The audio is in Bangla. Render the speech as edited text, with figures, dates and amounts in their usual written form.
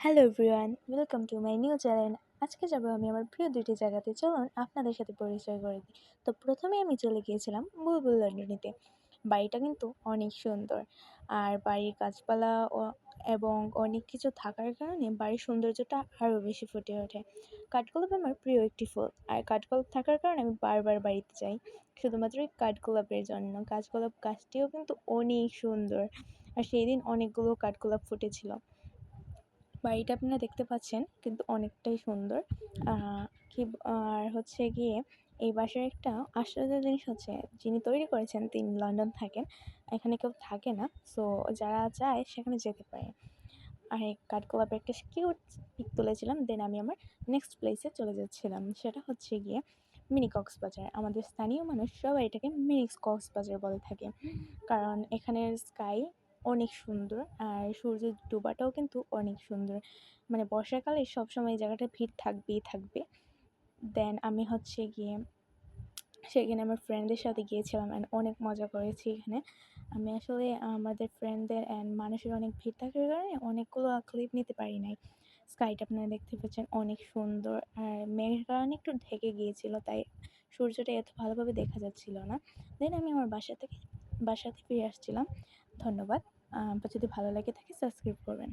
Hello everyone, welcome to my new channel. আজকে যাবো আমি আমার প্রিয় দুটি জায়গাতে। চলুন আপনাদের সাথে পরিচয় করে দিই। তো প্রথমে আমি চলে গিয়েছিলাম বুলবুল লন্ডনীতে। বাড়িটা কিন্তু অনেক সুন্দর, আর বাড়ির গাছপালা এবং অনেক কিছু থাকার কারণে বাড়ির সৌন্দর্যটা আরও বেশি ফুটে ওঠে। কাঠগোলাপ আমার প্রিয় একটি ফুল, আর কাঠগোলাপ থাকার কারণে আমি বারবার বাড়িতে যাই শুধুমাত্র এই কাঠগোলাপের জন্য। কাঠগোলাপ গাছটিও কিন্তু অনেক সুন্দর, আর সেই দিন অনেকগুলো কাঠগোলাপ ফুটেছিল। বাড়িটা আপনারা দেখতে পাচ্ছেন কিন্তু অনেকটাই সুন্দর। কি আর হচ্ছে গিয়ে এই বাসার একটা আশ্চর্যের জিনিস হচ্ছে, যিনি তৈরি করেছেন তিনি লন্ডন থাকেন, এখানে কেউ থাকে না। সো যারা যায় সেখানে যেতে পারে। আর এই কাঠগোলাপের একটা কিউট পিক তুলেছিলাম। দেন আমি আমার নেক্সট প্লেসে চলে যাচ্ছিলাম, সেটা হচ্ছে গিয়ে মিনি কক্সবাজার। আমাদের স্থানীয় মানুষ সবাই এটাকে মিনি কক্সবাজার বলে থাকে, কারণ এখানের স্কাই অনেক সুন্দর, আর সূর্যের ডোবাটাও কিন্তু অনেক সুন্দর। মানে বর্ষাকালে সবসময় এই জায়গাটা ভিড় থাকবেই থাকবে। দেন আমি হচ্ছে গিয়ে সেখানে আমার ফ্রেন্ডদের সাথে গিয়েছিলাম অ্যান্ড অনেক মজা করেছি এখানে। আমি আসলে আমাদের ফ্রেন্ডদের অ্যান্ড মানুষের অনেক ভিড় থাকার কারণে অনেকগুলো ক্লিপ নিতে পারি নাই। স্কাইটা আপনারা দেখতে পাচ্ছেন অনেক সুন্দর, আর মেঘের কারণে একটু ঢেকে গিয়েছিল, তাই সূর্যটা এত ভালোভাবে দেখা যাচ্ছিল না। দেন আমি আমার বাসাতে ফিরে আসছিলাম। ধন্যবাদ। যদি ভালো লাগে থাকে সাবস্ক্রাইব করবেন।